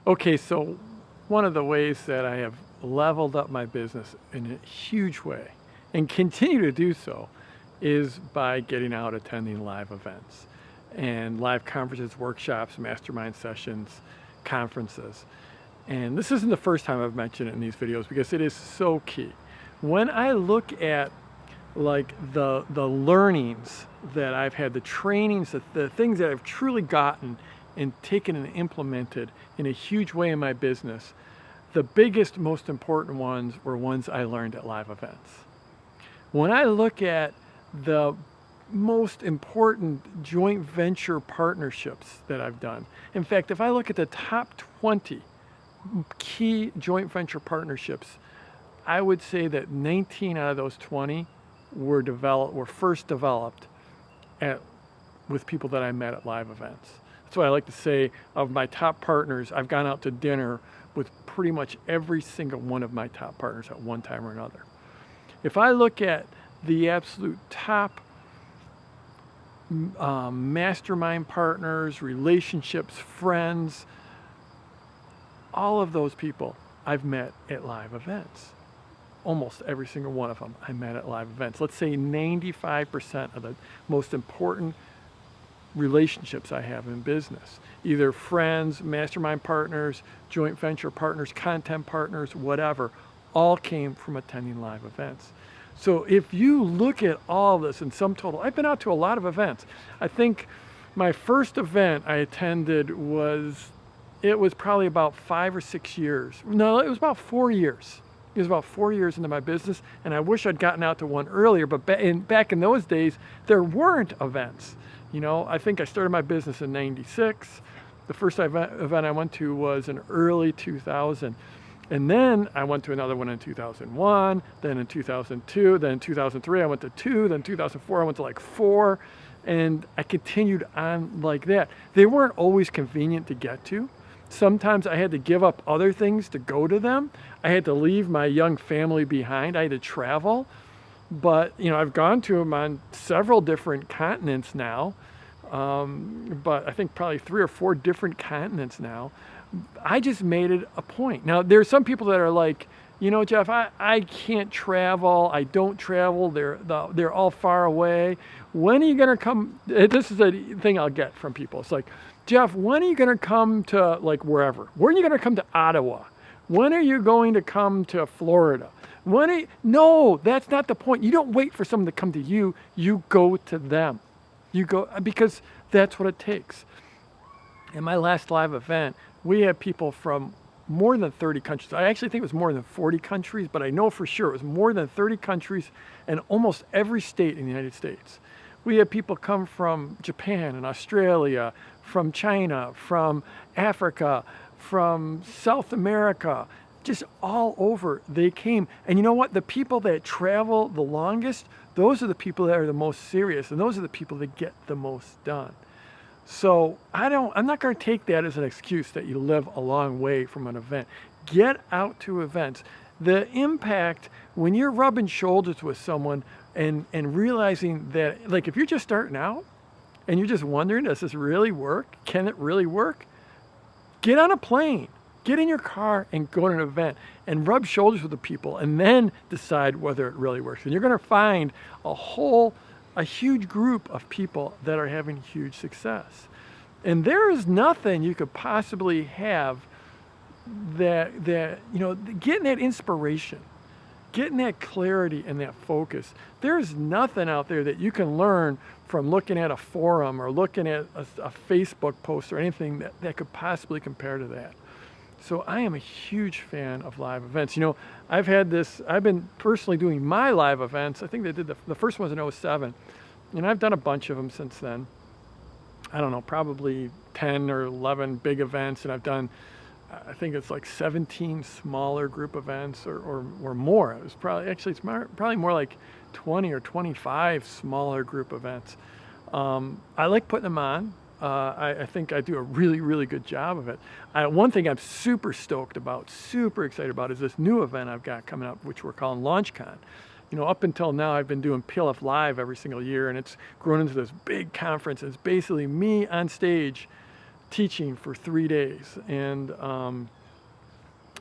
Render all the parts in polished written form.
Okay, so one of the ways that I have leveled up my business in a huge way and continue to do so is by getting out attending live events and live conferences, workshops, mastermind sessions, conferences. And this isn't the first time I've mentioned it in these videos because it is so key. When I look at like the learnings that I've had, the trainings, the things that I've truly gotten and taken and implemented in a huge way in my business, the biggest, most important ones were ones I learned at live events. When I look at the most important joint venture partnerships that I've done, in fact, if I look at the top 20 key joint venture partnerships, I would say that 19 out of those 20 were first developed with people that I met at live events. That's why I like to say, of my top partners, I've gone out to dinner with pretty much every single one of my top partners at one time or another. If I look at the absolute top mastermind partners, relationships, friends, all of those people I've met at live events. Almost every single one of them I met at live events. Let's say 95% of the most important relationships I have in business, either friends, mastermind partners, joint venture partners, content partners, whatever, all came from attending live events. So if you look at all this in sum total, I've been out to a lot of events. I think my first event I attended was probably about 5 or 6 years. No, it was about 4 years. It was about 4 years into my business, and I wish I'd gotten out to one earlier, but back in those days, there weren't events. You know, I think I started my business in '96. The first event I went to was in early 2000. And then I went to another one in 2001, then in 2002, then in 2003 I went to 2, then 2004 I went to like 4, and I continued on like that. They weren't always convenient to get to. Sometimes I had to give up other things to go to them. I had to leave my young family behind. I had to travel. But, you know, I've gone to them on several different continents now. But I think probably 3 or 4 different continents now. I just made it a point. Now, there's some people that are like, you know, Jeff, I can't travel. I don't travel. They're all far away. When are you going to come? This is a thing I'll get from people. It's like, Jeff, when are you going to come to like wherever? When are you going to come to Ottawa? When are you going to come to Florida? No, that's not the point. You don't wait for someone to come to you. You go to them. You go, because that's what it takes. In my last live event, we had people from more than 30 countries. I actually think it was more than 40 countries, but I know for sure it was more than 30 countries and almost every state in the United States. We had people come from Japan and Australia, from China, from Africa, from South America, just all over they came. And you know what? The people that travel the longest, those are the people that are the most serious, and those are the people that get the most done. So I'm not going to take that as an excuse that you live a long way from an event. Get out to events. The impact when you're rubbing shoulders with someone and realizing that, like, if you're just starting out and you're just wondering, does this really work? Can it really work? Get on a plane, get in your car and go to an event and rub shoulders with the people and then decide whether it really works. And you're going to find a huge group of people that are having huge success. And there is nothing you could possibly have that you know, getting that inspiration, getting that clarity and that focus. There's nothing out there that you can learn from looking at a forum or looking at a Facebook post or anything that could possibly compare to that. So I am a huge fan of live events. You know, I've been personally doing my live events. I think they did the first one was in '07, and I've done a bunch of them since then. I don't know, probably 10 or 11 big events, and I've done, I think it's like 17 smaller group events or more. It was probably more like 20 or 25 smaller group events. I like putting them on. I think I do a really, really good job of it. One thing I'm super stoked about, super excited about, is this new event I've got coming up, which we're calling LaunchCon. You know, up until now, I've been doing PLF Live every single year, and it's grown into this big conference. It's basically me on stage teaching for 3 days, and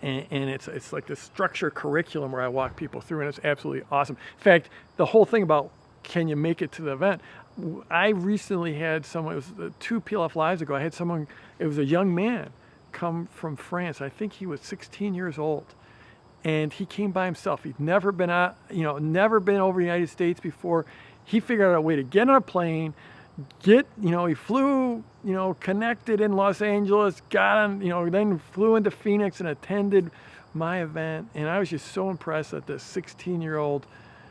it's like this structure curriculum where I walk people through, and it's absolutely awesome. In fact, the whole thing about can you make it to the event, I recently had someone, it was 2 PLF Lives ago, I had someone, it was a young man come from France. I think he was 16 years old, and he came by himself. He'd never been out, never been over the United States before. He figured out a way to get on a plane, he flew, connected in Los Angeles, got on, then flew into Phoenix and attended my event. And I was just so impressed that this 16-year-old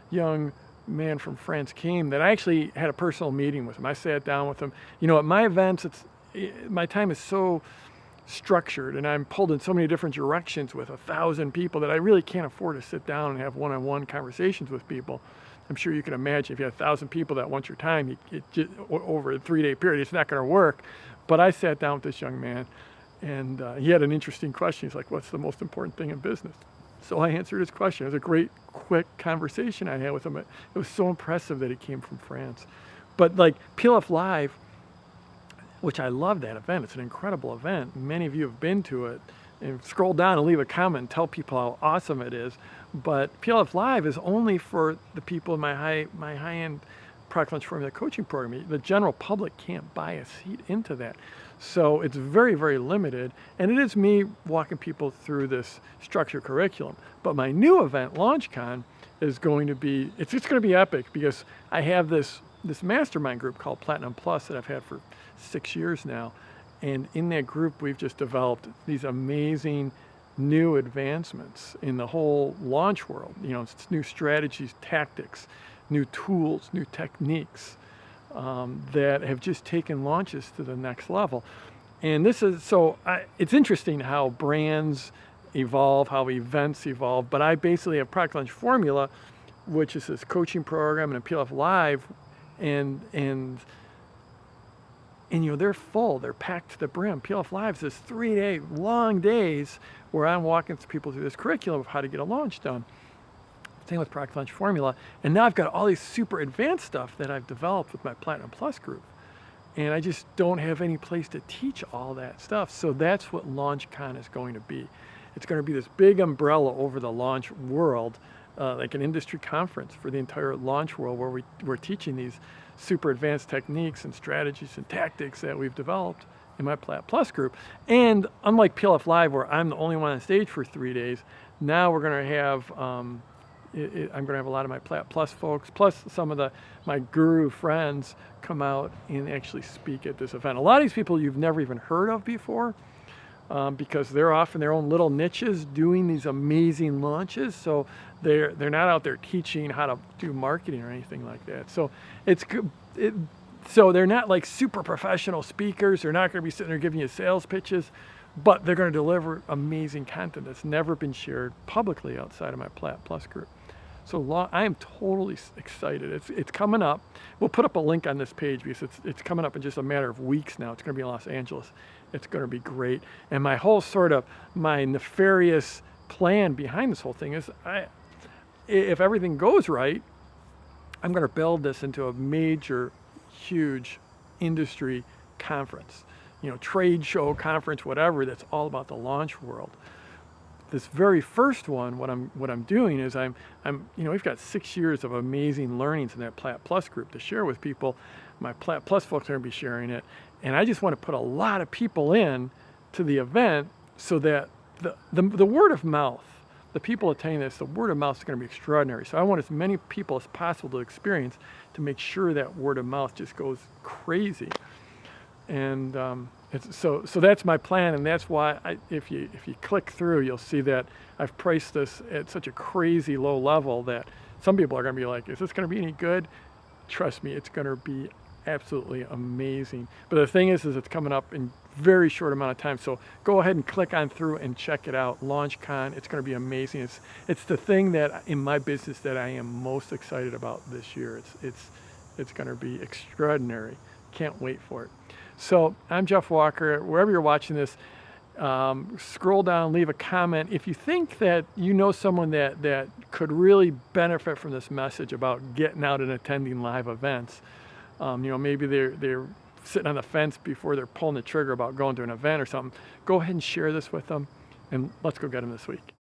young man from France came, that I actually had a personal meeting with him. I sat down with him. At my events, my time is so structured, and I'm pulled in so many different directions with 1,000 people that I really can't afford to sit down and have one-on-one conversations with people. I'm sure you can imagine if you have 1,000 people that want your time, over a 3-day period, it's not going to work. But I sat down with this young man, and he had an interesting question. He's like, what's the most important thing in business? So I answered his question. It was a great, quick conversation I had with him. It was so impressive that he came from France. But like PLF Live, which I love that event. It's an incredible event. Many of you have been to it. And scroll down and leave a comment and tell people how awesome it is. But PLF Live is only for the people in my high-end Product Launch Formula coaching program. The general public can't buy a seat into that. So it's very, very limited. And it is me walking people through this structured curriculum. But my new event, LaunchCon, is going to be, it's going to be epic, because I have this mastermind group called Platinum Plus that I've had for 6 years now. And in that group, we've just developed these amazing new advancements in the whole launch world. It's new strategies, tactics, new tools, new techniques that have just taken launches to the next level. And this is, it's interesting how brands evolve, how events evolve, but I basically have Product Launch Formula, which is this coaching program, and a PLF Live, and they're full, they're packed to the brim. PLF Live is 3-day long days where I'm walking people through this curriculum of how to get a launch done. Same with Product Launch Formula. And now I've got all these super advanced stuff that I've developed with my Platinum Plus group. And I just don't have any place to teach all that stuff. So that's what LaunchCon is going to be. It's going to be this big umbrella over the launch world, like an industry conference for the entire launch world, where we're teaching these super advanced techniques and strategies and tactics that we've developed in my Plat Plus group. And unlike PLF Live, where I'm the only one on stage for 3 days, now we're going to have, I'm going to have a lot of my Plat Plus folks, plus some of my guru friends come out and actually speak at this event. A lot of these people you've never even heard of before, because they're off in their own little niches doing these amazing launches. So they're not out there teaching how to do marketing or anything like that. So so they're not like super professional speakers. They're not going to be sitting there giving you sales pitches, but they're going to deliver amazing content that's never been shared publicly outside of my Plat Plus group. So I am totally excited. It's coming up. We'll put up a link on this page because it's coming up in just a matter of weeks now. It's going to be in Los Angeles. It's going to be great. And my whole my nefarious plan behind this whole thing is, if everything goes right, I'm going to build this into a major, huge industry conference, trade show, conference, whatever, that's all about the launch world. This very first one, what I'm doing is we've got 6 years of amazing learnings in that Plat Plus group to share with people. My Plat Plus folks are going to be sharing it, and I just want to put a lot of people in to the event so that the word of mouth, the people attending this, the word of mouth is going to be extraordinary. So I want as many people as possible to experience, to make sure that word of mouth just goes crazy. And so that's my plan, and that's why if you click through, you'll see that I've priced this at such a crazy low level that some people are going to be like, is this going to be any good? Trust me, it's going to be absolutely amazing. But the thing is it's coming up in very short amount of time. So go ahead and click on through and check it out. LaunchCon, it's going to be amazing. It's the thing that in my business that I am most excited about this year. It's going to be extraordinary. Can't wait for it. So I'm Jeff Walker. Wherever you're watching this, scroll down, leave a comment. If you think that you know someone that could really benefit from this message about getting out and attending live events, maybe they're sitting on the fence before they're pulling the trigger about going to an event or something, go ahead and share this with them, and let's go get them this week.